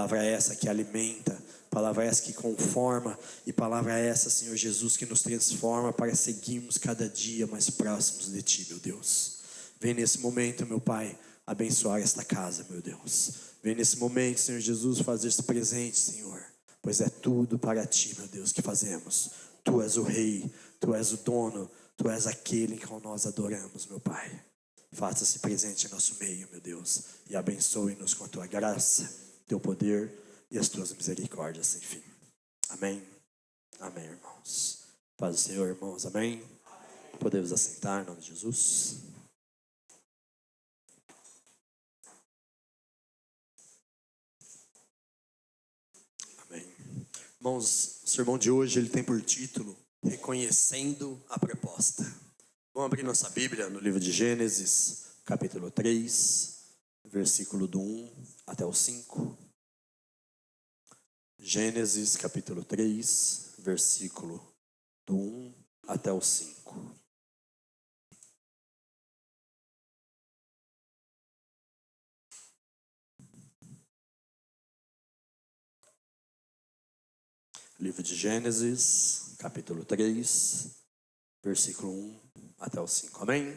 Palavra essa que alimenta, palavra essa que conforma, e palavra essa, Senhor Jesus, que nos transforma para seguirmos cada dia mais próximos de Ti, meu Deus. Vem nesse momento, meu Pai, abençoar esta casa, meu Deus. Vem nesse momento, Senhor Jesus, fazer-se presente, Senhor, pois é tudo para Ti, meu Deus, que fazemos. Tu és o Rei, Tu és o dono, Tu és aquele que nós adoramos, meu Pai. Faça-se presente em nosso meio, meu Deus, e abençoe-nos com a Tua graça, Teu poder e as Tuas misericórdias sem fim. Amém. Amém, irmãos. Paz do Senhor, irmãos. Amém. Podemos assentar em nome de Jesus. Amém. Irmãos, o sermão de hoje ele tem por título Reconhecendo a Proposta. Vamos abrir nossa Bíblia no livro de Gênesis, capítulo 3, versículo do 1 até o 5. Gênesis, capítulo 3, versículo do 1 até o 5. Livro de Gênesis, capítulo 3, versículo 1 até o 5. Amém?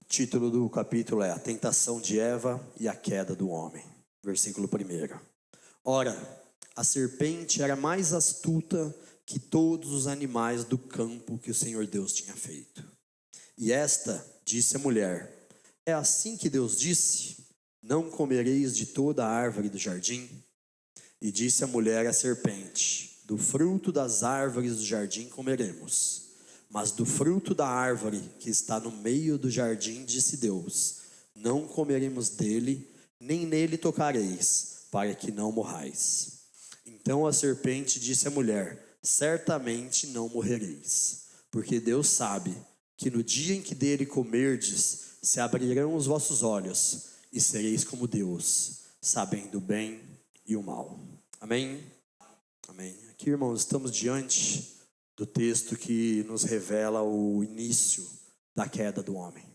O título do capítulo é A Tentação de Eva e a Queda do Homem. Versículo 1. Ora, a serpente era mais astuta que todos os animais do campo que o Senhor Deus tinha feito. E esta disse à mulher: É assim que Deus disse: Não comereis de toda a árvore do jardim? E disse a mulher à serpente: Do fruto das árvores do jardim comeremos, mas do fruto da árvore que está no meio do jardim, disse Deus: Não comeremos dele, nem nele tocareis, para que não morrais. Então a serpente disse à mulher: Certamente não morrereis, porque Deus sabe que no dia em que dele comerdes, se abrirão os vossos olhos, e sereis como Deus, sabendo o bem e o mal. Amém? Amém. Aqui, irmãos, estamos diante do texto que nos revela o início da queda do homem.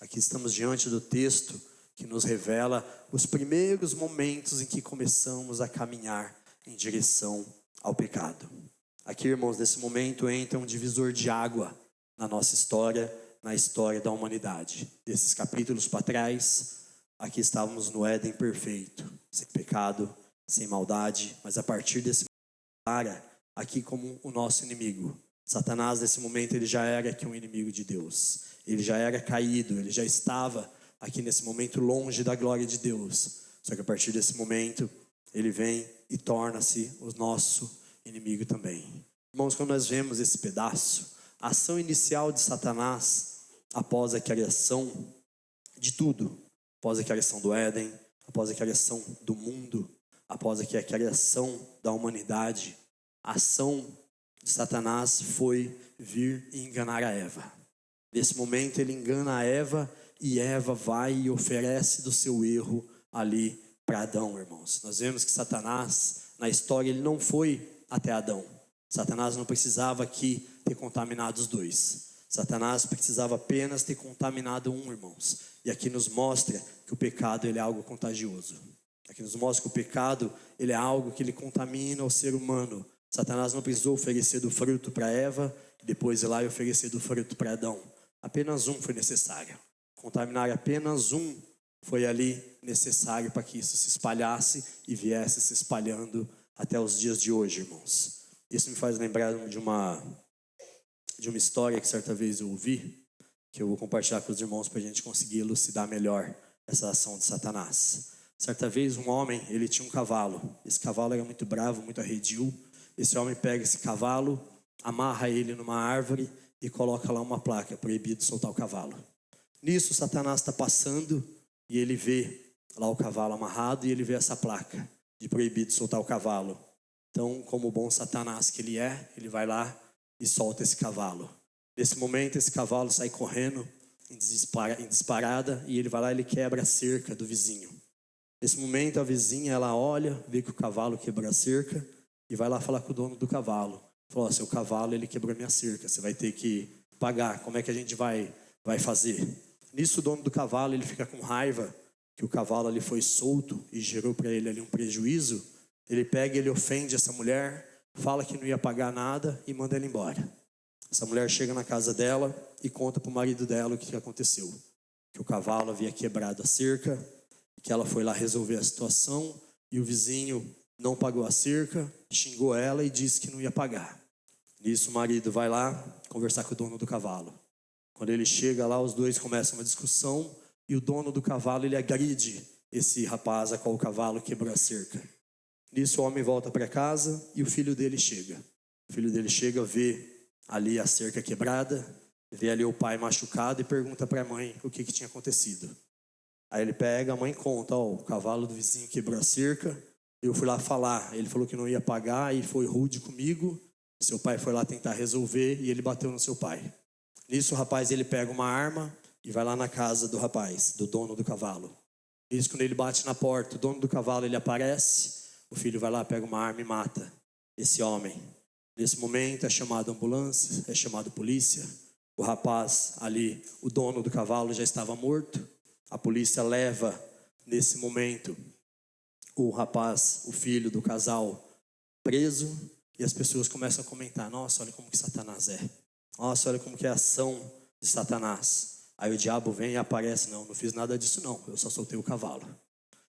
Aqui estamos diante do texto que nos revela os primeiros momentos em que começamos a caminhar em direção ao pecado. Aqui, irmãos, nesse momento entra um divisor de água na nossa história, na história da humanidade. Desses capítulos para trás, aqui estávamos no Éden perfeito, sem pecado, sem maldade, mas a partir desse momento, aqui como o nosso inimigo. Satanás, nesse momento, ele já era aqui um inimigo de Deus. Ele já era caído, ele já estava aqui nesse momento longe da glória de Deus. Só que a partir desse momento, ele vem e torna-se o nosso inimigo também. Irmãos, quando nós vemos esse pedaço, a ação inicial de Satanás, após a criação de tudo, após a criação do Éden, após a criação do mundo, após a criação da humanidade, a ação de Satanás foi vir e enganar a Eva. Nesse momento ele engana a Eva e Eva vai e oferece do seu erro ali para Adão, irmãos. Nós vemos que Satanás, na história, ele não foi até Adão. Satanás não precisava aqui ter contaminado os dois. Satanás precisava apenas ter contaminado um, irmãos. E aqui nos mostra que o pecado ele é algo contagioso. Aqui nos mostra que o pecado ele é algo que ele contamina o ser humano. Satanás não precisou oferecer do fruto para Eva e depois ir lá e oferecer do fruto para Adão. Apenas um foi necessário. Contaminar apenas um foi ali necessário para que isso se espalhasse e viesse se espalhando até os dias de hoje, irmãos. Isso me faz lembrar de uma história que certa vez eu ouvi, que eu vou compartilhar com os irmãos para a gente conseguir elucidar melhor essa ação de Satanás. Certa vez um homem, ele tinha um cavalo. Esse cavalo era muito bravo, muito arredio. Esse homem pega esse cavalo, amarra ele numa árvore e coloca lá uma placa: proibido soltar o cavalo. Nisso Satanás está passando e ele vê lá o cavalo amarrado e ele vê essa placa de proibido soltar o cavalo. Então, como o bom Satanás que ele é, ele vai lá e solta esse cavalo. Nesse momento esse cavalo sai correndo em disparada e ele vai lá e ele quebra a cerca do vizinho. Nesse momento a vizinha ela olha, vê que o cavalo quebrou a cerca e vai lá falar com o dono do cavalo. Falou: seu cavalo ele quebrou minha cerca, você vai ter que pagar, como é que a gente vai fazer? Nisso o dono do cavalo ele fica com raiva que o cavalo ali foi solto e gerou para ele ali um prejuízo, ele pega e ele ofende essa mulher, fala que não ia pagar nada e manda ela embora. Essa mulher chega na casa dela e conta para o marido dela o que aconteceu. Que o cavalo havia quebrado a cerca, que ela foi lá resolver a situação e o vizinho não pagou a cerca, xingou ela e disse que não ia pagar. Nisso o marido vai lá conversar com o dono do cavalo. Quando ele chega lá, os dois começam uma discussão e o dono do cavalo, ele agride esse rapaz a qual o cavalo quebrou a cerca. Nisso o homem volta para casa e o filho dele chega. O filho dele chega, vê ali a cerca quebrada, vê ali o pai machucado e pergunta para a mãe o que tinha acontecido. Aí ele pega, a mãe conta, o cavalo do vizinho quebrou a cerca, eu fui lá falar, ele falou que não ia pagar e foi rude comigo, seu pai foi lá tentar resolver e ele bateu no seu pai. Nisso o rapaz, ele pega uma arma e vai lá na casa do rapaz, do dono do cavalo. Nisso, quando ele bate na porta, o dono do cavalo, ele aparece, o filho vai lá, pega uma arma e mata esse homem. Nesse momento é chamado ambulância, é chamado polícia. O rapaz ali, o dono do cavalo já estava morto. A polícia leva, nesse momento, o rapaz, o filho do casal, preso. E as pessoas começam a comentar, nossa, olha como que Satanás é. Nossa, olha como que é a ação de Satanás. Aí o diabo vem e aparece, não fiz nada disso não, eu só soltei o cavalo.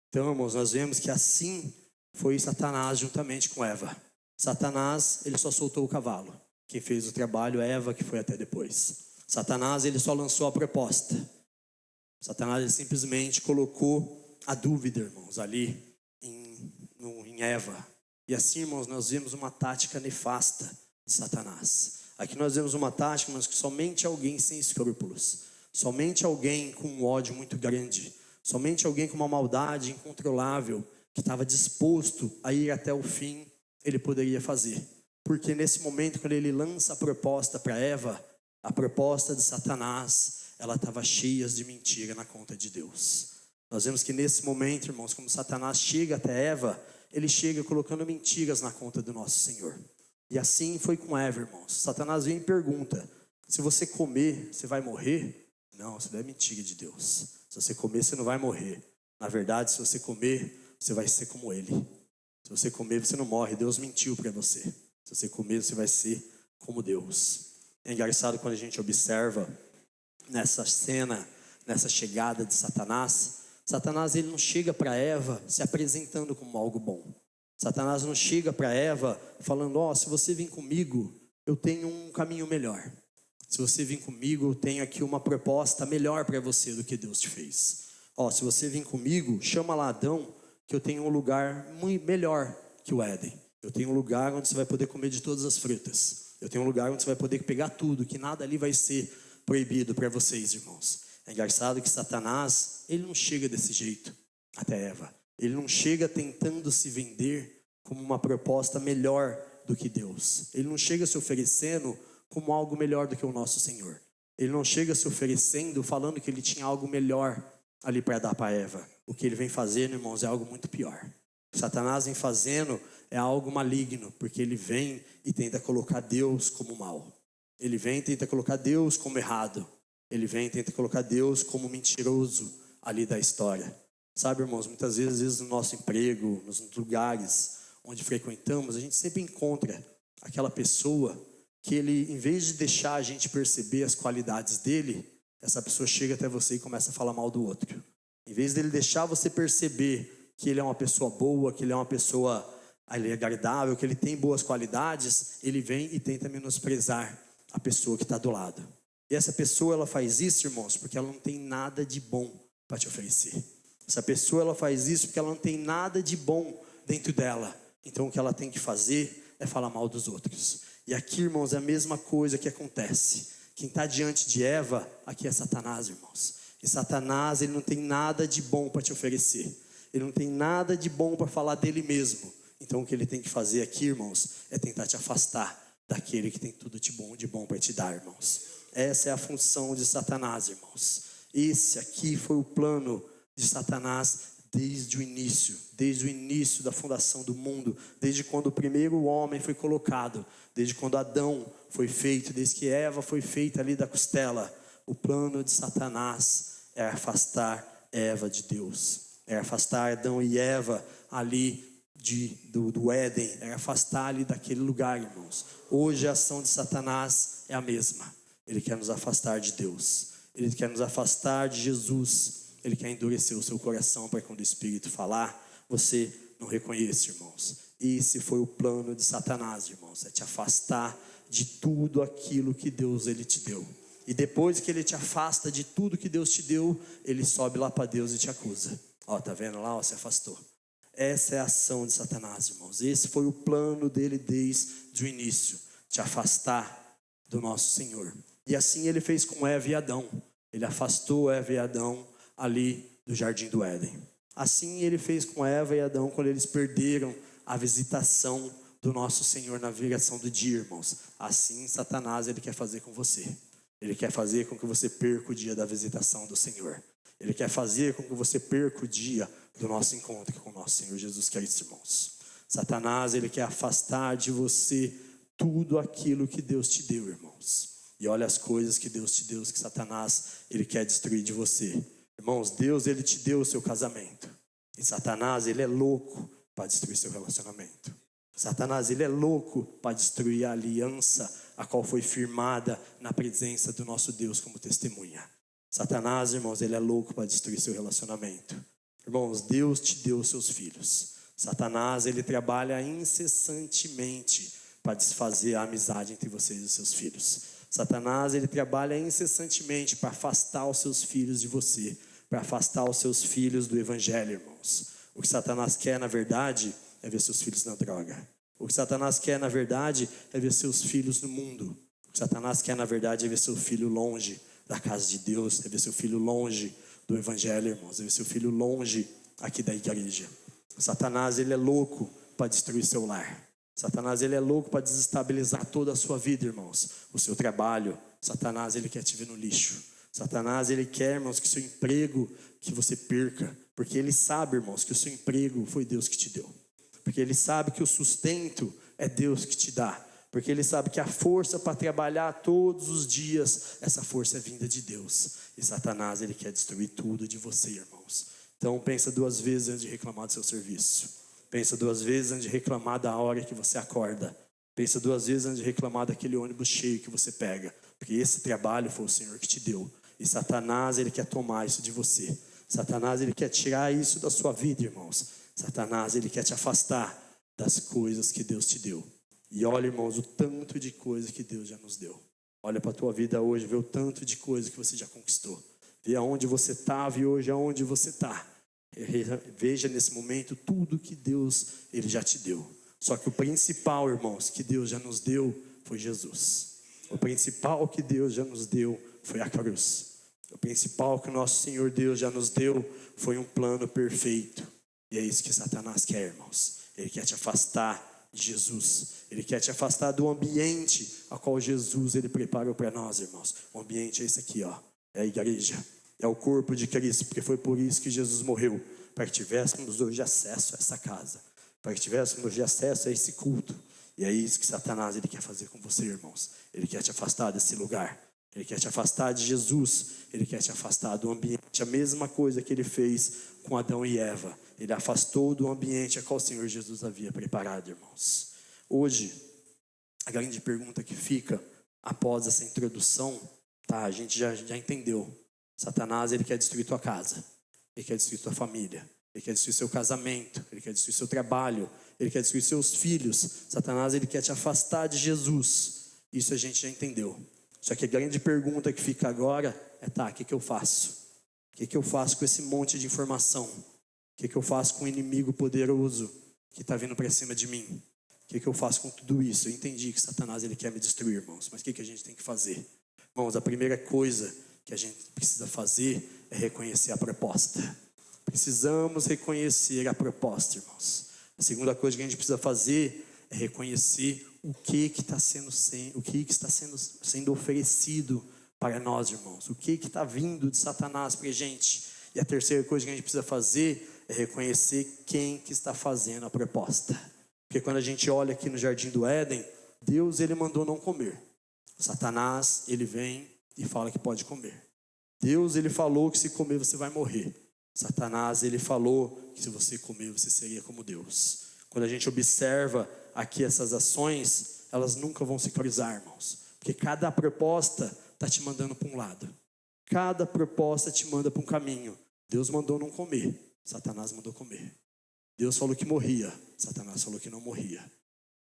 Então, irmãos, nós vemos que assim foi Satanás juntamente com Eva. Satanás, ele só soltou o cavalo. Quem fez o trabalho é Eva, que foi até depois. Satanás, ele só lançou a proposta. Satanás, ele simplesmente colocou a dúvida, irmãos, ali em Eva. E assim, irmãos, nós vemos uma tática nefasta de Satanás. Aqui nós vemos uma tática, mas que somente alguém sem escrúpulos, somente alguém com um ódio muito grande, somente alguém com uma maldade incontrolável, que estava disposto a ir até o fim, ele poderia fazer. Porque nesse momento, quando ele lança a proposta para Eva, a proposta de Satanás, ela estava cheia de mentira na conta de Deus. Nós vemos que nesse momento, irmãos, como Satanás chega até Eva, ele chega colocando mentiras na conta do nosso Senhor. E assim foi com Eva, irmãos. Satanás vem e pergunta, se você comer, você vai morrer? Não, isso não é mentira de Deus. Se você comer, você não vai morrer. Na verdade, se você comer, você vai ser como ele. Se você comer, você não morre. Deus mentiu para você. Se você comer, você vai ser como Deus. É engraçado quando a gente observa nessa cena, nessa chegada de Satanás. Satanás, ele não chega para Eva se apresentando como algo bom. Satanás não chega para Eva falando, se você vir comigo, eu tenho um caminho melhor. Se você vir comigo, eu tenho aqui uma proposta melhor para você do que Deus te fez. Se você vir comigo, chama lá Adão, que eu tenho um lugar muito melhor que o Éden. Eu tenho um lugar onde você vai poder comer de todas as frutas. Eu tenho um lugar onde você vai poder pegar tudo, que nada ali vai ser proibido para vocês, irmãos. É engraçado que Satanás, ele não chega desse jeito até Eva. Ele não chega tentando se vender como uma proposta melhor do que Deus. Ele não chega se oferecendo como algo melhor do que o nosso Senhor. Ele não chega se oferecendo falando que ele tinha algo melhor ali para dar para Eva. O que ele vem fazendo, irmãos, é algo muito pior. O Satanás vem fazendo é algo maligno, porque ele vem e tenta colocar Deus como mal. Ele vem e tenta colocar Deus como errado. Ele vem e tenta colocar Deus como mentiroso ali da história. Sabe, irmãos, muitas vezes no nosso emprego, nos lugares onde frequentamos, a gente sempre encontra aquela pessoa que ele, em vez de deixar a gente perceber as qualidades dele, essa pessoa chega até você e começa a falar mal do outro. Em vez dele deixar você perceber que ele é uma pessoa boa, que ele é uma pessoa ele é agradável, que ele tem boas qualidades, ele vem e tenta menosprezar a pessoa que está do lado. E essa pessoa, ela faz isso, irmãos, porque ela não tem nada de bom para te oferecer. Essa pessoa, ela faz isso porque ela não tem nada de bom dentro dela. Então o que ela tem que fazer é falar mal dos outros. E aqui, irmãos, é a mesma coisa que acontece. Quem está diante de Eva, aqui é Satanás, irmãos. E Satanás, ele não tem nada de bom para te oferecer. Ele não tem nada de bom para falar dele mesmo. Então o que ele tem que fazer aqui, irmãos, é tentar te afastar daquele que tem tudo de bom para te dar, irmãos. Essa é a função de Satanás, irmãos. Esse aqui foi o plano de Satanás desde o início da fundação do mundo, desde quando o primeiro homem foi colocado, desde quando Adão foi feito, desde que Eva foi feita ali da costela. O plano de Satanás é afastar Eva de Deus, era afastar Adão e Eva ali do Éden, era afastar ali daquele lugar, irmãos. Hoje a ação de Satanás é a mesma. Ele quer nos afastar de Deus, ele quer nos afastar de Jesus, ele quer endurecer o seu coração para quando o Espírito falar, você não reconheça, irmãos. Esse foi o plano de Satanás, irmãos, é te afastar de tudo aquilo que Deus ele te deu. E depois que ele te afasta de tudo que Deus te deu, ele sobe lá para Deus e te acusa. Ó, tá vendo lá? Ó, se afastou. Essa é a ação de Satanás, irmãos. Esse foi o plano dele desde o início, te afastar do nosso Senhor. E assim ele fez com Eva e Adão. Ele afastou Eva e Adão ali do jardim do Éden. Assim ele fez com Eva e Adão quando eles perderam a visitação do nosso Senhor na viração do dia, irmãos. Assim Satanás ele quer fazer com você. Ele quer fazer com que você perca o dia da visitação do Senhor. Ele quer fazer com que você perca o dia do nosso encontro com o nosso Senhor Jesus Cristo, irmãos. Satanás, ele quer afastar de você tudo aquilo que Deus te deu, irmãos. E olha as coisas que Deus te deu, que Satanás, ele quer destruir de você. Irmãos, Deus, ele te deu o seu casamento. E Satanás, ele é louco para destruir seu relacionamento. Satanás, ele é louco para destruir a aliança a qual foi firmada na presença do nosso Deus como testemunha. Satanás, irmãos, ele é louco para destruir seu relacionamento. Irmãos, Deus te deu os seus filhos. Satanás, ele trabalha incessantemente para desfazer a amizade entre vocês e os seus filhos. Satanás, ele trabalha incessantemente para afastar os seus filhos de você, para afastar os seus filhos do evangelho, irmãos. O que Satanás quer, na verdade, é ver seus filhos na droga. O que Satanás quer, na verdade, é ver seus filhos no mundo. O que Satanás quer, na verdade, é ver seu filho longe da casa de Deus, é ver seu filho longe do evangelho, irmãos, é ver seu filho longe aqui da igreja. Satanás, ele é louco para destruir seu lar. Satanás, ele é louco para desestabilizar toda a sua vida, irmãos. O seu trabalho. Satanás, ele quer te ver no lixo. Satanás, ele quer, irmãos, que seu emprego, que você perca. Porque ele sabe, irmãos, que o seu emprego foi Deus que te deu. Porque ele sabe que o sustento é Deus que te dá. Porque ele sabe que a força para trabalhar todos os dias, essa força é vinda de Deus. E Satanás, ele quer destruir tudo de você, irmãos. Então pensa 2 vezes antes de reclamar do seu serviço. Pensa 2 vezes antes de reclamar da hora que você acorda. Pensa 2 vezes antes de reclamar daquele ônibus cheio que você pega. Porque esse trabalho foi o Senhor que te deu. E Satanás, ele quer tomar isso de você. Satanás, ele quer tirar isso da sua vida, irmãos. Satanás, ele quer te afastar das coisas que Deus te deu. E olha, irmãos, o tanto de coisa que Deus já nos deu. Olha para a tua vida hoje, vê o tanto de coisa que você já conquistou. Vê aonde você estava e hoje aonde você está. Veja nesse momento tudo que Deus ele já te deu. Só que o principal, irmãos, que Deus já nos deu foi Jesus. O principal que Deus já nos deu foi a cruz. O principal que o nosso Senhor Deus já nos deu foi um plano perfeito. E é isso que Satanás quer, irmãos. Ele quer te afastar de Jesus. Ele quer te afastar do ambiente a qual Jesus ele preparou para nós, irmãos. O ambiente é esse aqui, ó. É a igreja. É o corpo de Cristo, porque foi por isso que Jesus morreu, para que tivéssemos hoje acesso a essa casa, para que tivéssemos hoje acesso a esse culto. E é isso que Satanás ele quer fazer com você, irmãos. Ele quer te afastar desse lugar. Ele quer te afastar de Jesus. Ele quer te afastar do ambiente. A mesma coisa que ele fez com Adão e Eva. Ele afastou do ambiente a qual o Senhor Jesus havia preparado, irmãos. Hoje, a grande pergunta que fica após essa introdução, tá? A gente já entendeu. Satanás, ele quer destruir tua casa. Ele quer destruir tua família. Ele quer destruir seu casamento. Ele quer destruir seu trabalho. Ele quer destruir seus filhos. Satanás, ele quer te afastar de Jesus. Isso a gente já entendeu. Só que a grande pergunta que fica agora é, tá, o que eu faço? O que eu faço com esse monte de informação? O que eu faço com o inimigo poderoso que está vindo para cima de mim? O que eu faço com tudo isso? Eu entendi que Satanás ele quer me destruir, irmãos. Mas o que a gente tem que fazer? Irmãos, a primeira coisa que a gente precisa fazer é reconhecer a proposta. Precisamos reconhecer a proposta, irmãos. A segunda coisa que a gente precisa fazer é reconhecer o que está sendo oferecido para nós, irmãos. O que está vindo de Satanás para a gente. E a terceira coisa que a gente precisa fazer é reconhecer quem que está fazendo a proposta. Porque quando a gente olha aqui no Jardim do Éden, Deus ele mandou não comer. Satanás ele vem e fala que pode comer. Deus ele falou que se comer você vai morrer. Satanás, ele falou que se você comer, você seria como Deus. Quando a gente observa aqui essas ações, elas nunca vão se cruzar, irmãos. Porque cada proposta está te mandando para um lado. Cada proposta te manda para um caminho. Deus mandou não comer, Satanás mandou comer. Deus falou que morria, Satanás falou que não morria.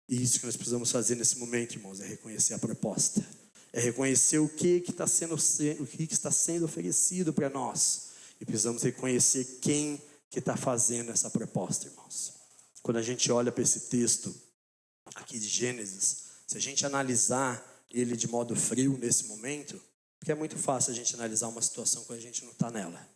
E isso que nós precisamos fazer nesse momento, irmãos, é reconhecer a proposta. É reconhecer o que está sendo oferecido para nós. E precisamos reconhecer quem que está fazendo essa proposta, irmãos. Quando a gente olha para esse texto aqui de Gênesis, se a gente analisar ele de modo frio nesse momento, porque é muito fácil a gente analisar uma situação quando a gente não está nela.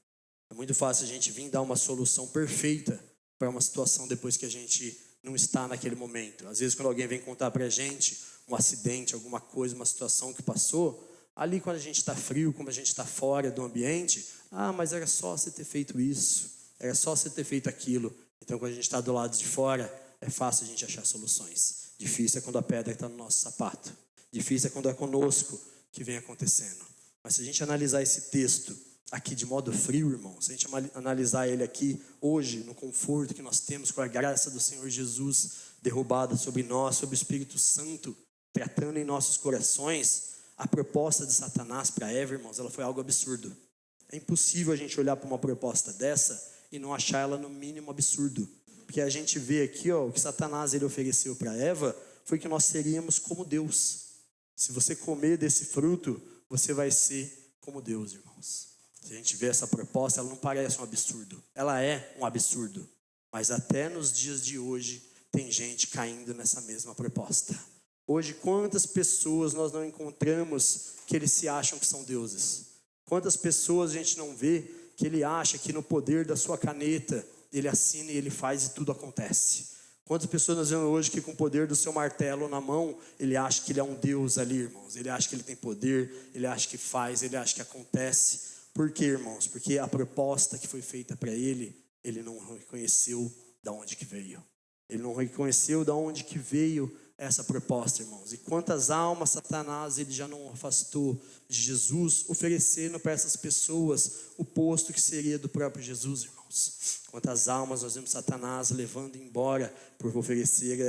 É muito fácil a gente vir dar uma solução perfeita para uma situação depois que a gente não está naquele momento. Às vezes quando alguém vem contar para a gente um acidente, alguma coisa, uma situação que passou, ali quando a gente está frio, como a gente está fora do ambiente, mas era só você ter feito isso, era só você ter feito aquilo. Então quando a gente está do lado de fora, é fácil a gente achar soluções. Difícil é quando a pedra está no nosso sapato. Difícil é quando é conosco que vem acontecendo. Mas se a gente analisar esse texto aqui de modo frio, irmão, se a gente analisar ele aqui hoje, no conforto que nós temos com a graça do Senhor Jesus derrubada sobre nós, sobre o Espírito Santo, tratando em nossos corações, a proposta de Satanás para Eva, irmãos, ela foi algo absurdo. É impossível a gente olhar para uma proposta dessa e não achar ela no mínimo absurdo. Porque a gente vê aqui, o que Satanás ele ofereceu para Eva foi que nós seríamos como Deus. Se você comer desse fruto, você vai ser como Deus, irmãos. Se a gente vê essa proposta, ela não parece um absurdo. Ela é um absurdo. Mas até nos dias de hoje, tem gente caindo nessa mesma proposta. Hoje, quantas pessoas nós não encontramos que eles se acham que são deuses? Quantas pessoas a gente não vê que ele acha que no poder da sua caneta, ele assina e ele faz e tudo acontece? Quantas pessoas nós vemos hoje que com o poder do seu martelo na mão, ele acha que ele é um Deus ali, irmãos. Ele acha que ele tem poder, ele acha que faz, ele acha que acontece. Por quê, irmãos? Porque a proposta que foi feita para ele, ele não reconheceu de onde que veio. Ele não reconheceu de onde que veio essa proposta, irmãos. E quantas almas Satanás ele já não afastou de Jesus, oferecendo para essas pessoas o posto que seria do próprio Jesus, irmãos. Quantas almas nós vemos Satanás levando embora por oferecer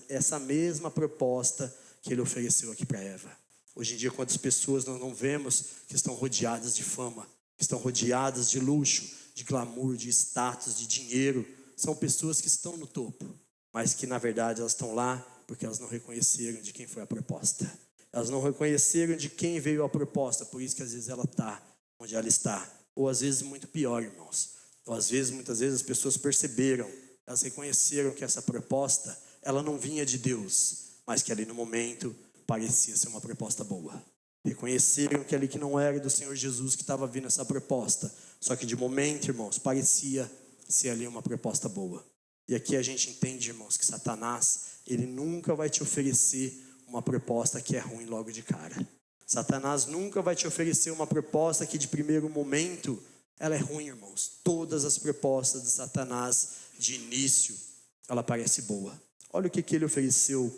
essa mesma proposta que ele ofereceu aqui para Eva. Hoje em dia, quantas pessoas nós não vemos que estão rodeadas de fama, que estão rodeadas de luxo, de glamour, de status, de dinheiro. São pessoas que estão no topo, mas que na verdade elas estão lá porque elas não reconheceram de quem foi a proposta. Elas não reconheceram de quem veio a proposta, por isso que às vezes ela está onde ela está. Ou às vezes muito pior, irmãos. Ou às vezes, muitas vezes as pessoas perceberam, elas reconheceram que essa proposta, ela não vinha de Deus, mas que ali no momento parecia ser uma proposta boa. Reconheceram que ali que não era do Senhor Jesus que estava vindo essa proposta. Só que de momento, irmãos, parecia ser ali uma proposta boa. E aqui a gente entende, irmãos, que Satanás, ele nunca vai te oferecer uma proposta que é ruim logo de cara. Satanás nunca vai te oferecer uma proposta que de primeiro momento, ela é ruim, irmãos. Todas as propostas de Satanás, de início, ela parece boa. Olha o que ele ofereceu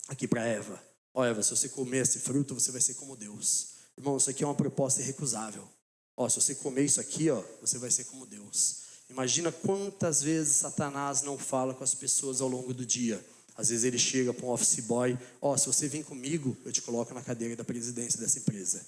aqui para Eva. Ó, Eva, se você comer esse fruto, você vai ser como Deus. Irmão, isso aqui é uma proposta irrecusável. Se você comer isso aqui, você vai ser como Deus. Imagina quantas vezes Satanás não fala com as pessoas ao longo do dia. Às vezes ele chega para um office boy, se você vir comigo, eu te coloco na cadeira da presidência dessa empresa.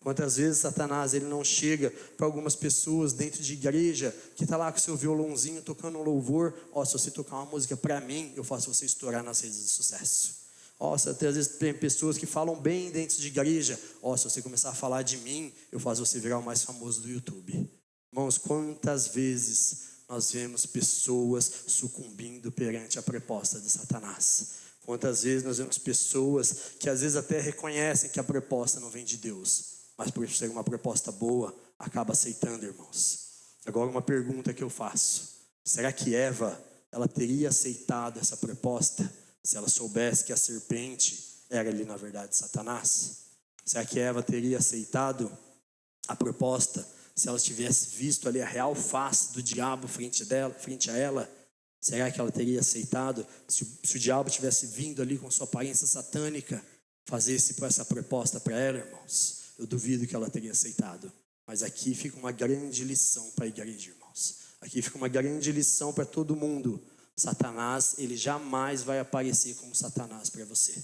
Quantas vezes Satanás ele não chega para algumas pessoas dentro de igreja, que está lá com seu violãozinho tocando um louvor, se você tocar uma música para mim, eu faço você estourar nas redes de sucesso. Às vezes tem pessoas que falam bem dentro de igreja, se você começar a falar de mim, eu faço você virar o mais famoso do YouTube. Irmãos, quantas vezes nós vemos pessoas sucumbindo perante a proposta de Satanás? Quantas vezes nós vemos pessoas que às vezes até reconhecem que a proposta não vem de Deus, mas por ser uma proposta boa, acaba aceitando, irmãos. Agora uma pergunta que eu faço: será que Eva, ela teria aceitado essa proposta se ela soubesse que a serpente era ali na verdade Satanás? Será que Eva teria aceitado a proposta se ela tivesse visto ali a real face do diabo frente a ela? Será que ela teria aceitado se o diabo tivesse vindo ali com sua aparência satânica fazer essa proposta para ela, irmãos? Eu duvido que ela teria aceitado. Mas aqui fica uma grande lição para a igreja, irmãos. irmãos. Aqui fica uma grande lição para todo mundo. Satanás, ele jamais vai aparecer como Satanás para você.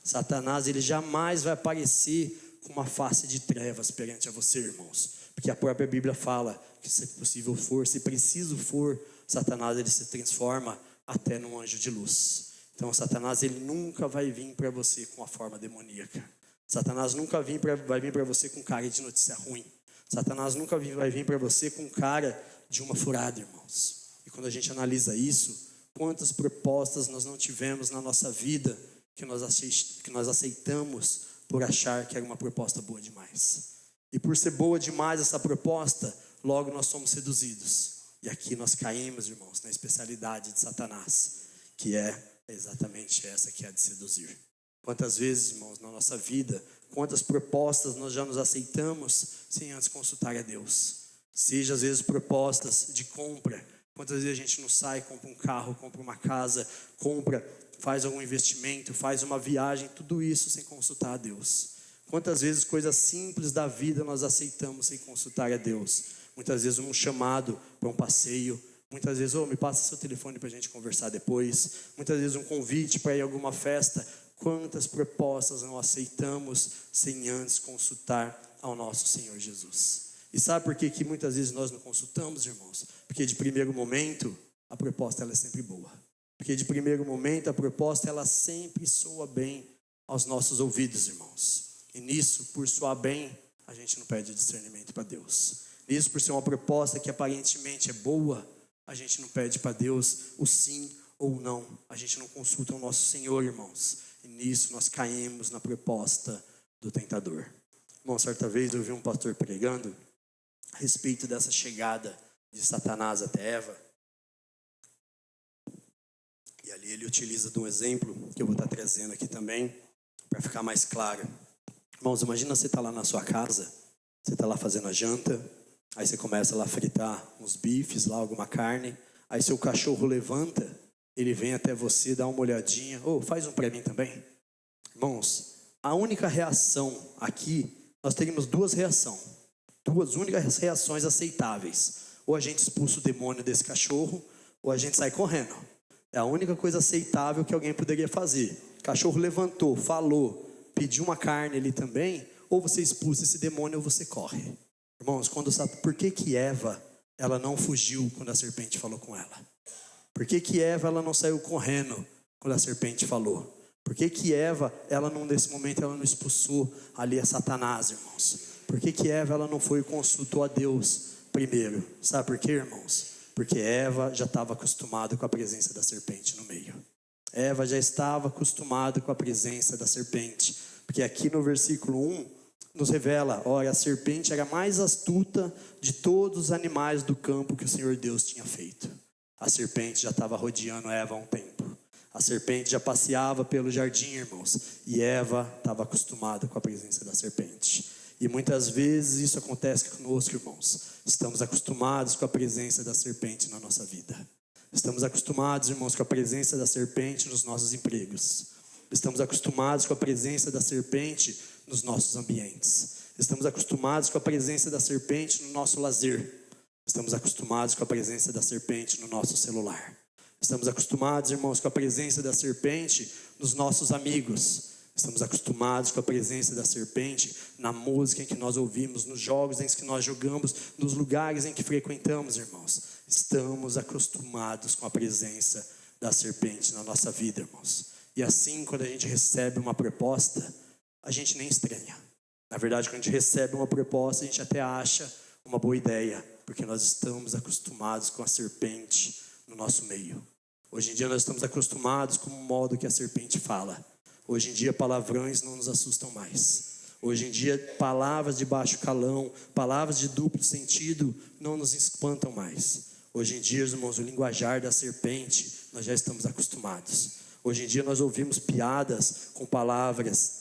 Satanás, ele jamais vai aparecer com uma face de trevas perante a você, irmãos. Porque a própria Bíblia fala que se possível for, se preciso for, Satanás, ele se transforma até num anjo de luz. Então Satanás, ele nunca vai vir para você com a forma demoníaca. Satanás nunca vai vir para você com cara de notícia ruim. Satanás nunca vai vir para você com cara de uma furada, irmãos. E quando a gente analisa isso, quantas propostas nós não tivemos na nossa vida que nós aceitamos por achar que era uma proposta boa demais. E por ser boa demais essa proposta, logo nós somos seduzidos. E aqui nós caímos, irmãos, na especialidade de Satanás, que é exatamente essa que é a de seduzir. Quantas vezes, irmãos, na nossa vida, quantas propostas nós já nos aceitamos sem antes consultar a Deus. Seja às vezes propostas de compra. Quantas vezes a gente não sai, compra um carro, compra uma casa, faz algum investimento, faz uma viagem, tudo isso sem consultar a Deus. Quantas vezes coisas simples da vida nós aceitamos sem consultar a Deus. Muitas vezes um chamado para um passeio, muitas vezes, me passa seu telefone para a gente conversar depois. Muitas vezes um convite para ir a alguma festa. Quantas propostas não aceitamos sem antes consultar ao nosso Senhor Jesus. E sabe por que muitas vezes nós não consultamos, irmãos? Porque de primeiro momento, a proposta ela é sempre boa. Porque de primeiro momento, a proposta ela sempre soa bem aos nossos ouvidos, irmãos. E nisso, por soar bem, a gente não pede discernimento para Deus. Nisso, por ser uma proposta que aparentemente é boa, a gente não pede para Deus o sim ou o não. A gente não consulta o nosso Senhor, irmãos. E nisso nós caímos na proposta do tentador. Irmão, certa vez eu ouvi um pastor pregando a respeito dessa chegada de Satanás até Eva. E ali ele utiliza de um exemplo que eu vou estar trazendo aqui também, para ficar mais claro. Irmãos, imagina você estar lá na sua casa, você está lá fazendo a janta, aí você começa lá a fritar uns bifes, lá alguma carne, aí seu cachorro levanta, ele vem até você, dá uma olhadinha, faz um para mim também. Irmãos, a única reação aqui, nós teríamos duas únicas reações aceitáveis. Ou a gente expulsa o demônio desse cachorro, ou a gente sai correndo. É a única coisa aceitável que alguém poderia fazer. O cachorro levantou, falou, pediu uma carne ali também, ou você expulsa esse demônio ou você corre. Irmãos, por que Eva ela não fugiu quando a serpente falou com ela? Por que Eva ela não saiu correndo quando a serpente falou? Por que Eva, nesse momento, ela não expulsou ali a Satanás, irmãos? Por que Eva, ela não foi e consultou a Deus primeiro? Sabe por quê, irmãos? Porque Eva já estava acostumada com a presença da serpente no meio. Eva já estava acostumada com a presença da serpente. Porque aqui no versículo 1, nos revela, a serpente era a mais astuta de todos os animais do campo que o Senhor Deus tinha feito. A serpente já estava rodeando Eva há um tempo. A serpente já passeava pelo jardim, irmãos. E Eva estava acostumada com a presença da serpente. E muitas vezes isso acontece conosco, irmãos. Estamos acostumados com a presença da serpente na nossa vida. Estamos acostumados, irmãos, com a presença da serpente nos nossos empregos. Estamos acostumados com a presença da serpente nos nossos ambientes. Estamos acostumados com a presença da serpente no nosso lazer. Estamos acostumados com a presença da serpente no nosso celular. Estamos acostumados, irmãos, com a presença da serpente nos nossos amigos. Estamos acostumados com a presença da serpente na música em que nós ouvimos, nos jogos em que nós jogamos, nos lugares em que frequentamos, irmãos. Estamos acostumados com a presença da serpente na nossa vida, irmãos. E assim, quando a gente recebe uma proposta, a gente nem estranha. Na verdade, quando a gente recebe uma proposta, a gente até acha uma boa ideia, porque nós estamos acostumados com a serpente no nosso meio. Hoje em dia nós estamos acostumados com o modo que a serpente fala. Hoje em dia palavrões não nos assustam mais. Hoje em dia palavras de baixo calão, palavras de duplo sentido não nos espantam mais. Hoje em dia, irmãos, o linguajar da serpente nós já estamos acostumados. Hoje em dia nós ouvimos piadas com palavras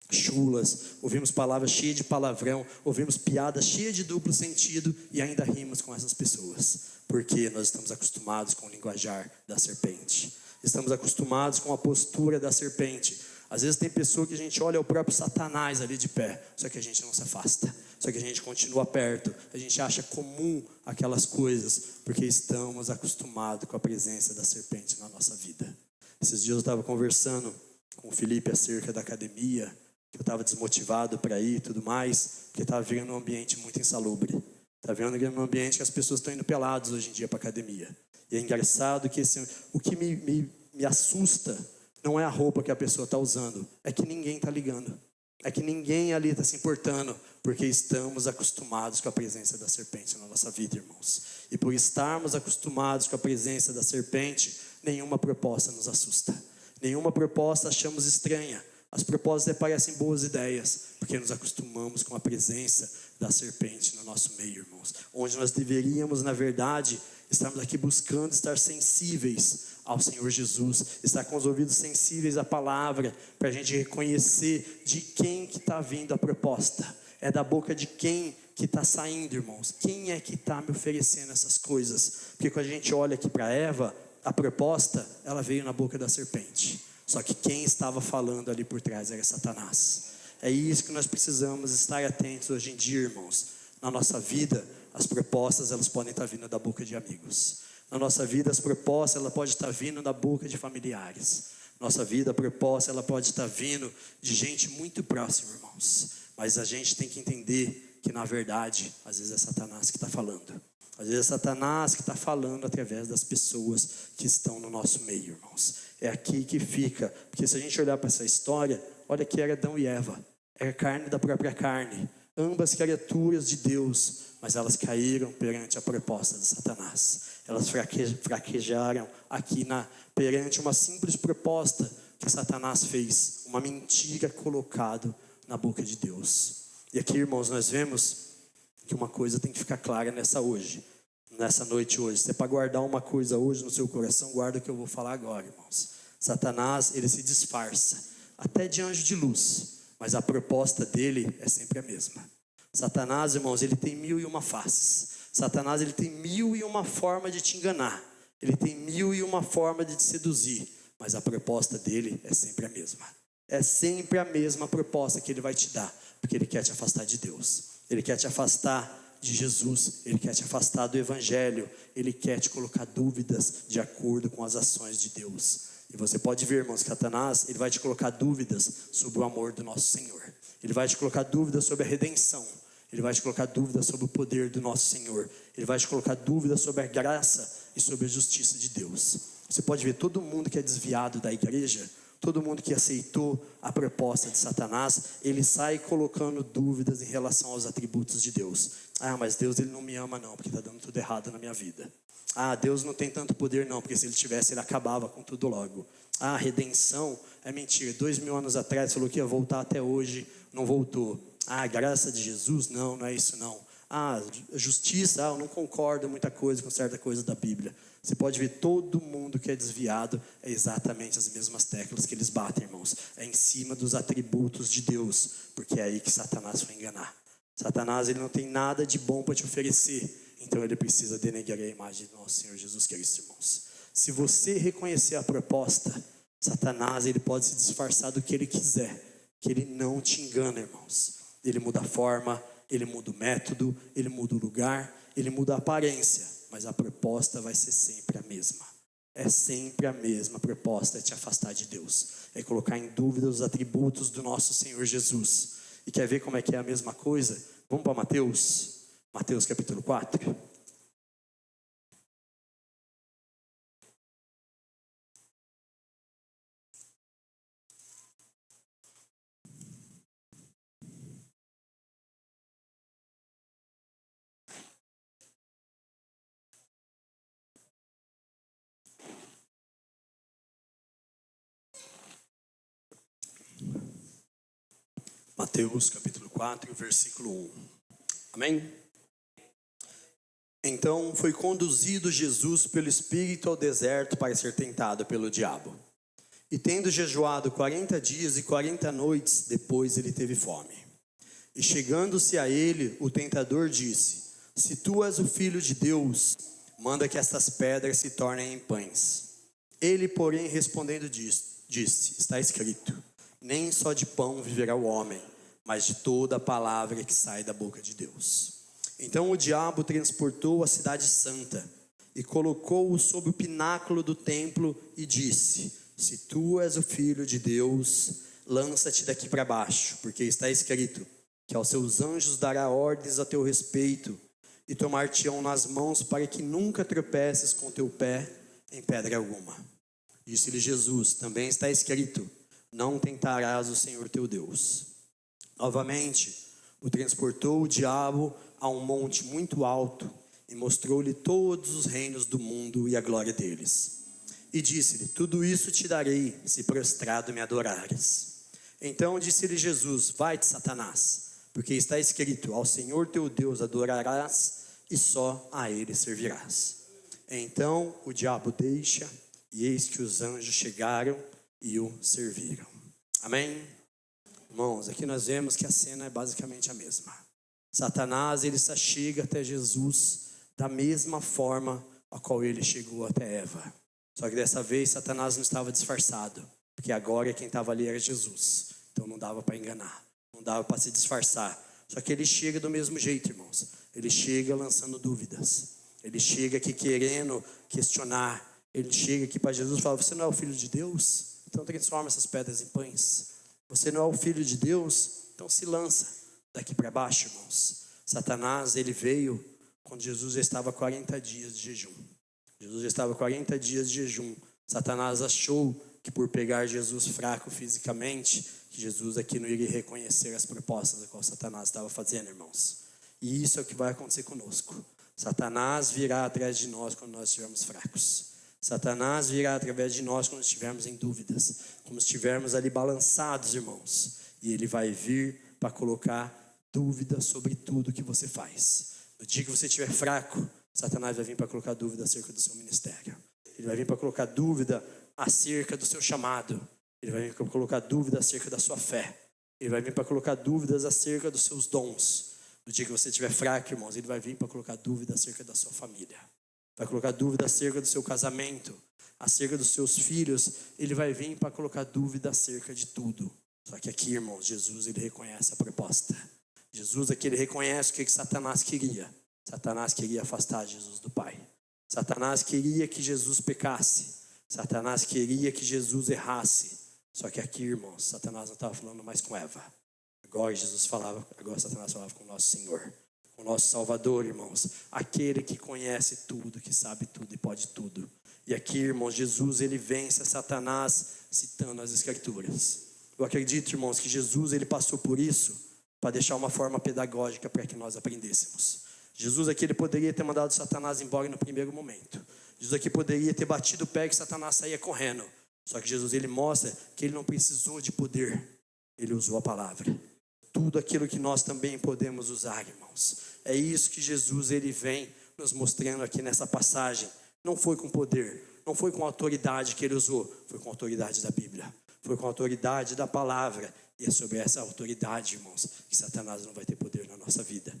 chulas, ouvimos palavras cheias de palavrão, ouvimos piadas cheias de duplo sentido e ainda rimos com essas pessoas. Porque nós estamos acostumados com o linguajar da serpente. Estamos acostumados com a postura da serpente. Às vezes tem pessoa que a gente olha o próprio Satanás ali de pé, só que a gente não se afasta. Só que a gente continua perto, a gente acha comum aquelas coisas, porque estamos acostumados com a presença da serpente na nossa vida. Esses dias eu estava conversando com o Felipe acerca da academia, que eu estava desmotivado para ir e tudo mais, porque estava virando um ambiente muito insalubre. Está vendo um ambiente que as pessoas estão indo pelados hoje em dia para academia. E é engraçado que o que me assusta não é a roupa que a pessoa está usando, é que ninguém está ligando. É que ninguém ali está se importando, porque estamos acostumados com a presença da serpente na nossa vida, irmãos. E por estarmos acostumados com a presença da serpente, nenhuma proposta nos assusta. Nenhuma proposta achamos estranha. As propostas parecem boas ideias, porque nos acostumamos com a presença da serpente no nosso meio, irmãos. Onde nós deveríamos, na verdade, estarmos aqui buscando estar sensíveis ao Senhor Jesus, estar com os ouvidos sensíveis à palavra, para a gente reconhecer de quem que está vindo a proposta. É da boca de quem que está saindo, irmãos. Quem é que está me oferecendo essas coisas? Porque quando a gente olha aqui para Eva, a proposta, ela veio na boca da serpente. Só que quem estava falando ali por trás era Satanás. É isso que nós precisamos estar atentos hoje em dia, irmãos. Na nossa vida, as propostas elas podem estar vindo da boca de amigos. Na nossa vida, as propostas elas podem estar vindo da boca de familiares. Nossa vida, a proposta ela pode estar vindo de gente muito próxima, irmãos. Mas a gente tem que entender que, na verdade, às vezes é Satanás que está falando. Às vezes é Satanás que está falando através das pessoas que estão no nosso meio, irmãos. É aqui que fica. Porque se a gente olhar para essa história, olha que era Adão e Eva. Era carne da própria carne. Ambas criaturas de Deus, mas elas caíram perante a proposta de Satanás. Elas fraquejaram aqui perante uma simples proposta que Satanás fez. Uma mentira colocada na boca de Deus. E aqui, irmãos, nós vemos que uma coisa tem que ficar clara nessa noite hoje. Se é para guardar uma coisa hoje no seu coração, guarda o que eu vou falar agora, irmãos. Satanás, ele se disfarça, até de anjo de luz, mas a proposta dele é sempre a mesma. Satanás, irmãos, ele tem 1001 faces. Satanás, ele tem 1001 forma de te enganar. Ele tem 1001 forma de te seduzir, mas a proposta dele é sempre a mesma. É sempre a mesma proposta que ele vai te dar, porque ele quer te afastar de Deus. Ele quer te afastar de Jesus, ele quer te afastar do Evangelho, ele quer te colocar dúvidas de acordo com as ações de Deus. E você pode ver, irmãos, que Satanás, ele vai te colocar dúvidas sobre o amor do nosso Senhor. Ele vai te colocar dúvidas sobre a redenção. Ele vai te colocar dúvidas sobre o poder do nosso Senhor. Ele vai te colocar dúvidas sobre a graça e sobre a justiça de Deus. Você pode ver todo mundo que é desviado da igreja, todo mundo que aceitou a proposta de Satanás, ele sai colocando dúvidas em relação aos atributos de Deus. Ah, mas Deus ele não me ama não, porque está dando tudo errado na minha vida. Ah, Deus não tem tanto poder não, porque se ele tivesse, ele acabava com tudo logo. Ah, redenção é mentira. 2000 anos atrás falou que ia voltar até hoje, não voltou. Ah, graça de Jesus, não é isso não. Ah, justiça, eu não concordo muita coisa com certa coisa da Bíblia. Você pode ver todo mundo que é desviado, é exatamente as mesmas teclas que eles batem, irmãos. É em cima dos atributos de Deus, porque é aí que Satanás vai enganar. Satanás, ele não tem nada de bom para te oferecer, então ele precisa denegrir a imagem do nosso Senhor Jesus Cristo, irmãos. Se você reconhecer a proposta, Satanás, ele pode se disfarçar do que ele quiser, que ele não te engana, irmãos. Ele muda a forma, ele muda o método, ele muda o lugar, ele muda a aparência, mas a proposta vai ser sempre a mesma. É sempre a mesma proposta, é te afastar de Deus, é colocar em dúvida os atributos do nosso Senhor Jesus. E quer ver como é que é a mesma coisa? Vamos para Mateus capítulo 4. Mateus capítulo 4, versículo 1. Amém? Então foi conduzido Jesus pelo Espírito ao deserto para ser tentado pelo diabo. E tendo jejuado 40 dias e 40 noites, depois ele teve fome. E chegando-se a ele, o tentador disse: Se tu és o filho de Deus, manda que estas pedras se tornem em pães. Ele, porém, respondendo disse: Está escrito: Nem só de pão viverá o homem, mas de toda a palavra que sai da boca de Deus. Então o diabo transportou a cidade santa e colocou-o sob o pináculo do templo e disse: se tu és o filho de Deus, lança-te daqui para baixo, porque está escrito que aos seus anjos dará ordens a teu respeito e tomar-te-ão nas mãos para que nunca tropeces com teu pé em pedra alguma. Disse-lhe Jesus: também está escrito: não tentarás o Senhor teu Deus. Novamente o transportou o diabo a um monte muito alto e mostrou-lhe todos os reinos do mundo e a glória deles. E disse-lhe: tudo isso te darei, se prostrado me adorares. Então disse-lhe Jesus: vai-te, Satanás, porque está escrito: ao Senhor teu Deus adorarás e só a ele servirás. Então o diabo deixa, e eis que os anjos chegaram e o serviram. Amém? Irmãos, aqui nós vemos que a cena é basicamente a mesma. Satanás, ele se chega até Jesus da mesma forma a qual ele chegou até Eva. Só que dessa vez Satanás não estava disfarçado, porque agora quem estava ali era Jesus. Então não dava para enganar, não dava para se disfarçar. Só que ele chega do mesmo jeito, irmãos. Ele chega lançando dúvidas. Ele chega aqui querendo questionar. Ele chega aqui para Jesus e fala: você não é o filho de Deus? Então transforma essas pedras em pães. Você não é o filho de Deus? Então se lança daqui para baixo, irmãos. Satanás, ele veio quando Jesus já estava 40 dias de jejum. Jesus já estava 40 dias de jejum. Satanás achou que por pegar Jesus fraco fisicamente, que Jesus aqui não iria reconhecer as propostas a qual Satanás estava fazendo, irmãos. E isso é o que vai acontecer conosco. Satanás virá atrás de nós quando nós estivermos fracos. Satanás virá através de nós quando estivermos em dúvidas, quando estivermos ali balançados, irmãos. E ele vai vir para colocar dúvidas sobre tudo que você faz. No dia que você estiver fraco, Satanás vai vir para colocar dúvida acerca do seu ministério. Ele vai vir para colocar dúvida acerca do seu chamado. Ele vai vir para colocar dúvida acerca da sua fé. Ele vai vir para colocar dúvidas acerca dos seus dons. No dia que você estiver fraco, irmãos, ele vai vir para colocar dúvida acerca da sua família. Vai colocar dúvida acerca do seu casamento, acerca dos seus filhos. Ele vai vir para colocar dúvida acerca de tudo. Só que aqui, irmãos, Jesus, ele reconhece a proposta. Jesus aqui, ele reconhece o que Satanás queria. Satanás queria afastar Jesus do Pai. Satanás queria que Jesus pecasse. Satanás queria que Jesus errasse. Só que aqui, irmãos, Satanás não estava falando mais com Eva. Agora Satanás falava com o nosso Senhor, com o nosso Salvador, irmãos. Aquele que conhece tudo, que sabe tudo e pode tudo. E aqui, irmãos, Jesus, ele vence a Satanás citando as Escrituras. Eu acredito, irmãos, que Jesus, ele passou por isso para deixar uma forma pedagógica para que nós aprendêssemos. Jesus aqui, ele poderia ter mandado Satanás embora no primeiro momento. Jesus aqui poderia ter batido o pé que Satanás saía correndo. Só que Jesus, ele mostra que ele não precisou de poder. Ele usou a palavra. Tudo aquilo que nós também podemos usar, irmãos. É isso que Jesus, ele vem nos mostrando aqui nessa passagem. Não foi com poder, não foi com a autoridade que ele usou. Foi com a autoridade da Bíblia. Foi com a autoridade da palavra. E é sobre essa autoridade, irmãos, que Satanás não vai ter poder na nossa vida.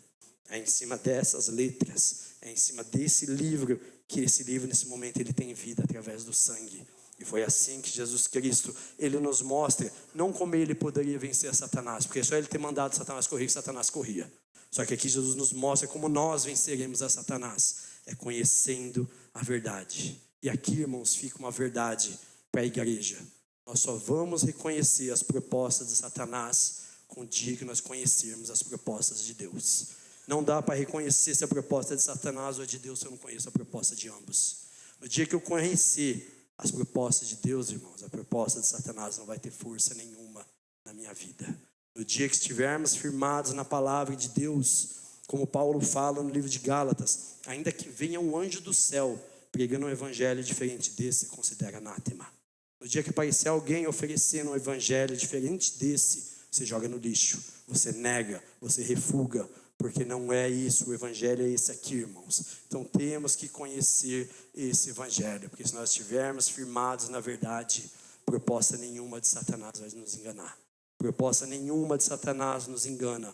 É em cima dessas letras, é em cima desse livro, que esse livro nesse momento ele tem vida através do sangue. E foi assim que Jesus Cristo, ele nos mostra, não como ele poderia vencer Satanás, porque só ele ter mandado Satanás correr, que Satanás corria. Só que aqui Jesus nos mostra como nós venceremos a Satanás, é conhecendo a verdade. E aqui, irmãos, fica uma verdade para a igreja. Nós só vamos reconhecer as propostas de Satanás com o dia que nós conhecermos as propostas de Deus. Não dá para reconhecer se a proposta é de Satanás ou é de Deus se eu não conheço a proposta de ambos. No dia que eu conhecer as propostas de Deus, irmãos, a proposta de Satanás não vai ter força nenhuma na minha vida. No dia que estivermos firmados na palavra de Deus, como Paulo fala no livro de Gálatas, ainda que venha um anjo do céu pregando um evangelho diferente desse, considera anátema. No dia que aparecer alguém oferecendo um evangelho diferente desse, você joga no lixo, você nega, você refuga, porque não é isso, o evangelho é esse aqui, irmãos. Então temos que conhecer esse evangelho, porque se nós estivermos firmados na verdade, proposta nenhuma de Satanás vai nos enganar. Proposta nenhuma de Satanás nos engana.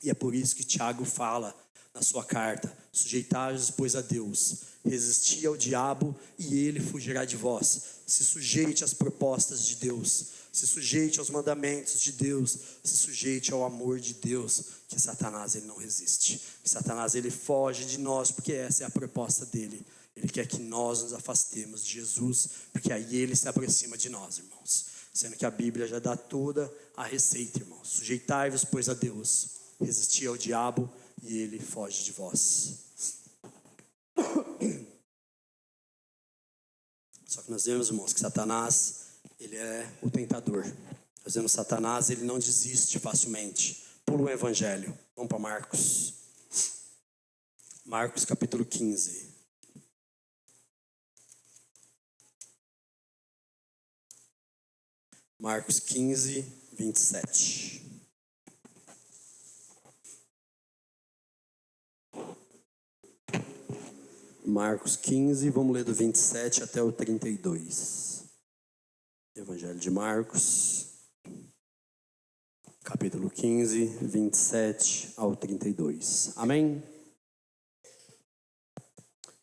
E é por isso que Tiago fala na sua carta, Sujeitai-vos, pois, a Deus. Resisti ao diabo e ele fugirá de vós. Se sujeite às propostas de Deus. Se sujeite aos mandamentos de Deus. Se sujeite ao amor de Deus. Que Satanás, ele não resiste. Que Satanás, ele foge de nós, porque essa é a proposta dele. Ele quer que nós nos afastemos de Jesus, porque aí ele se aproxima de nós, irmãos. Sendo que a Bíblia já dá toda a receita, irmãos. Sujeitai-vos, pois, a Deus. Resisti ao diabo e ele foge de vós. Só que nós vemos, irmãos, que Satanás, ele é o tentador. Nós vemos Satanás, ele não desiste facilmente. Pula o evangelho. Vamos para Marcos. Marcos capítulo 15. Marcos 15, 27. Marcos 15, vamos ler do 27 até o 32. Evangelho de Marcos, capítulo 15, 27 ao 32. Amém?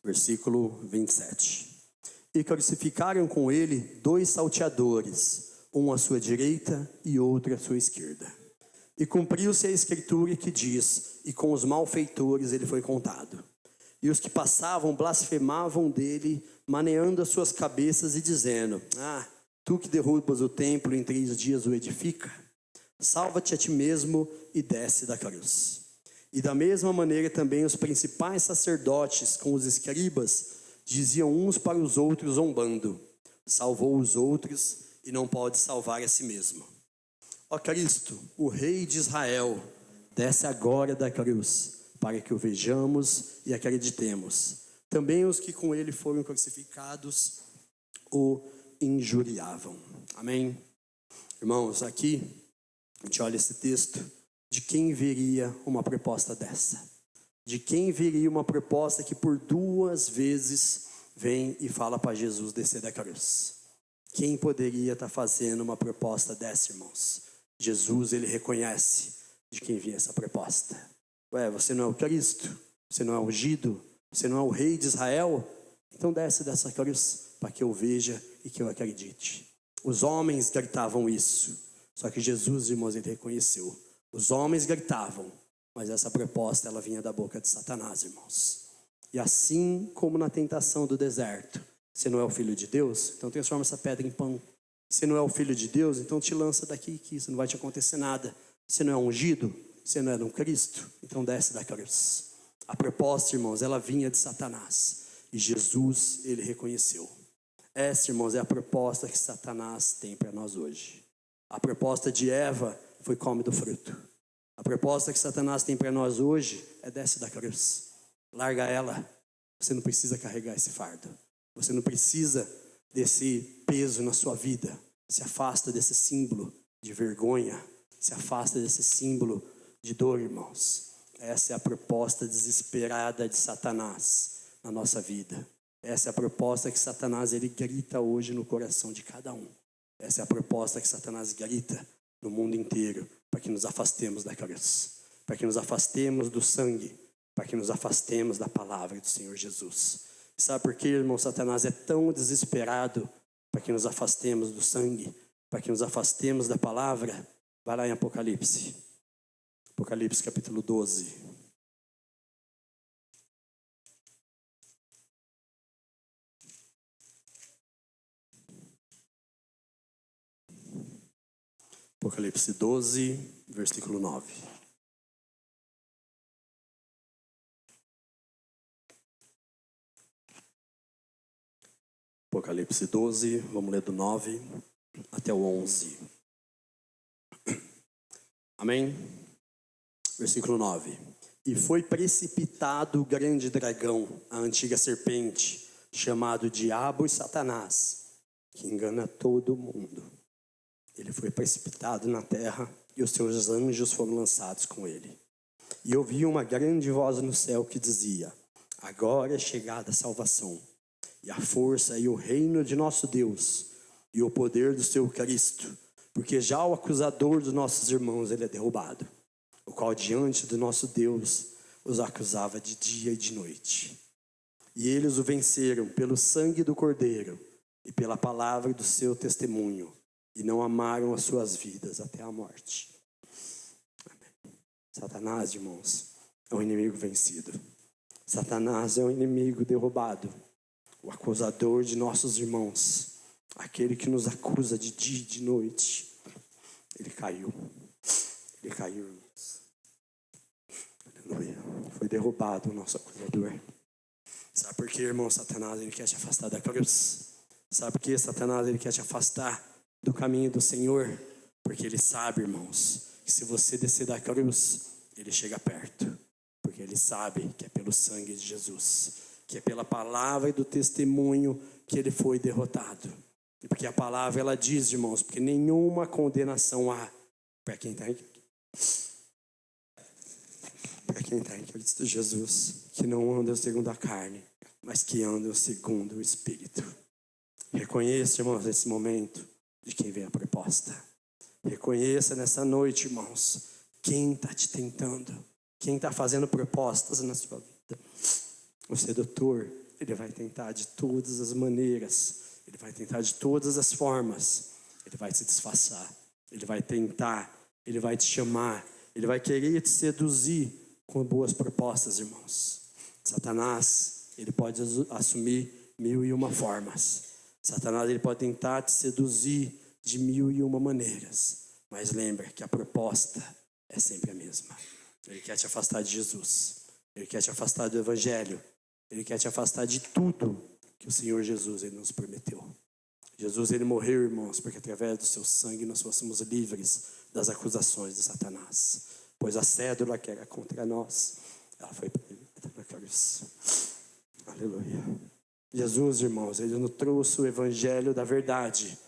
Versículo 27. E crucificaram com ele 2 salteadores, um à sua direita e outro à sua esquerda. E cumpriu-se a escritura que diz: e com os malfeitores ele foi contado. E os que passavam blasfemavam dele, maneando as suas cabeças e dizendo: tu que derrubas o templo em 3 dias o edifica, salva-te a ti mesmo e desce da cruz. E da mesma maneira também os principais sacerdotes com os escribas diziam uns para os outros zombando: salvou os outros e não pode salvar a si mesmo. Ó Cristo, o Rei de Israel, desce agora da cruz, para que o vejamos e acreditemos. Também os que com ele foram crucificados o injuriavam. Amém? Irmãos, aqui a gente olha esse texto. De quem viria uma proposta dessa? De quem viria uma proposta que por 2 vezes vem e fala para Jesus descer da cruz? Quem poderia estar fazendo uma proposta dessa, irmãos? Jesus, ele reconhece de quem vinha essa proposta. Você não é o Cristo? Você não é ungido? Você não é o Rei de Israel? Então desce dessa cruz para que eu veja e que eu acredite. Os homens gritavam isso, só que Jesus, irmãos, ele reconheceu. Os homens gritavam, mas essa proposta, ela vinha da boca de Satanás, irmãos. E assim como na tentação do deserto, você não é o filho de Deus? Então transforma essa pedra em pão. Você não é o filho de Deus? Então te lança daqui que isso não vai te acontecer nada. Você não é ungido? Você não é um Cristo? Então desce da cruz. A proposta, irmãos, ela vinha de Satanás. E Jesus, ele reconheceu. Essa, irmãos, é a proposta que Satanás tem para nós hoje. A proposta de Eva foi: come do fruto. A proposta que Satanás tem para nós hoje é: desce da cruz. Larga ela. Você não precisa carregar esse fardo. Você não precisa desse peso na sua vida. Se afasta desse símbolo de vergonha. Se afasta desse símbolo de dor, irmãos. Essa é a proposta desesperada de Satanás na nossa vida. Essa é a proposta que Satanás, ele grita hoje no coração de cada um. Essa é a proposta que Satanás grita no mundo inteiro, para que nos afastemos da cruz, para que nos afastemos do sangue, para que nos afastemos da palavra do Senhor Jesus. E sabe por que, irmão, Satanás é tão desesperado para que nos afastemos do sangue, para que nos afastemos da palavra? Vai lá em Apocalipse. Apocalipse capítulo 12. Apocalipse 12, versículo 9. Apocalipse 12, vamos ler do 9 até o 11. Amém? Versículo 9. E foi precipitado o grande dragão, a antiga serpente, chamado Diabo e Satanás, que engana todo mundo. Ele foi precipitado na terra e os seus anjos foram lançados com ele. E ouvi uma grande voz no céu que dizia: agora é chegada a salvação, e a força e o reino de nosso Deus, e o poder do seu Cristo, porque já o acusador dos nossos irmãos, ele é derrubado, o qual diante do nosso Deus os acusava de dia e de noite. E eles o venceram pelo sangue do Cordeiro e pela palavra do seu testemunho, e não amaram as suas vidas até a morte. Amém. Satanás, irmãos, é um inimigo vencido. Satanás é um inimigo derrubado. O acusador de nossos irmãos, aquele que nos acusa de dia e de noite, ele caiu. Ele caiu, irmãos. Aleluia. Foi derrubado o nosso acusador. Sabe por que, irmão? Satanás, ele quer te afastar da cruz. Sabe por que Satanás, ele quer te afastar do caminho do Senhor? Porque ele sabe, irmãos, que se você descer da cruz, ele chega perto. Porque ele sabe que é pelo sangue de Jesus, que é pela palavra e do testemunho que ele foi derrotado. E porque a palavra, ela diz, irmãos, porque nenhuma condenação há para quem está em Cristo Jesus, que não anda segundo a carne, mas que anda segundo o Espírito. Reconheça, irmãos, nesse momento, de quem vem a proposta. Reconheça nessa noite, irmãos, quem está te tentando, quem está fazendo propostas na sua vida. O sedutor, ele vai tentar de todas as maneiras, ele vai tentar de todas as formas, ele vai se disfarçar, ele vai tentar, ele vai te chamar, ele vai querer te seduzir com boas propostas, irmãos. Satanás, ele pode assumir 1001 formas. Satanás, ele pode tentar te seduzir de 1001 maneiras. Mas lembra que a proposta é sempre a mesma. Ele quer te afastar de Jesus. Ele quer te afastar do Evangelho. Ele quer te afastar de tudo que o Senhor Jesus, ele nos prometeu. Jesus, ele morreu, irmãos, porque através do seu sangue nós fôssemos livres das acusações de Satanás. Pois a cédula que era contra nós, ela foi presa na cruz. Aleluia. Jesus, irmãos, ele nos trouxe o evangelho da verdade,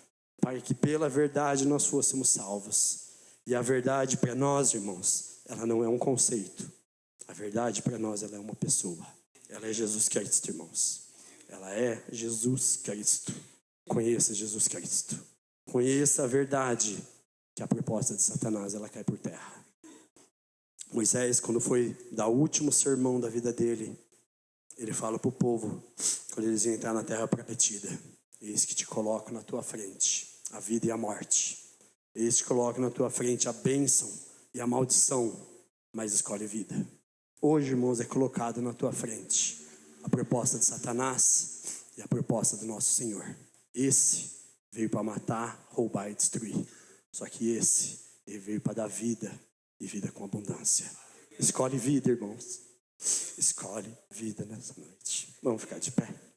para que pela verdade nós fôssemos salvos. E a verdade para nós, irmãos, ela não é um conceito. A verdade para nós, ela é uma pessoa. Ela é Jesus Cristo, irmãos. Ela é Jesus Cristo. Conheça Jesus Cristo. Conheça a verdade, que a proposta de Satanás, ela cai por terra. Moisés, quando foi dar o último sermão da vida dele, ele fala para o povo, quando eles iam entrar na terra prometida: eis que te coloco na tua frente a vida e a morte. Eis que te coloco na tua frente a bênção e a maldição, mas escolhe vida. Hoje, irmãos, é colocado na tua frente a proposta de Satanás e a proposta do nosso Senhor. Esse veio para matar, roubar e destruir. Só que esse, ele veio para dar vida e vida com abundância. Escolhe vida, irmãos. Escolhe vida nessa noite. Vamos ficar de pé.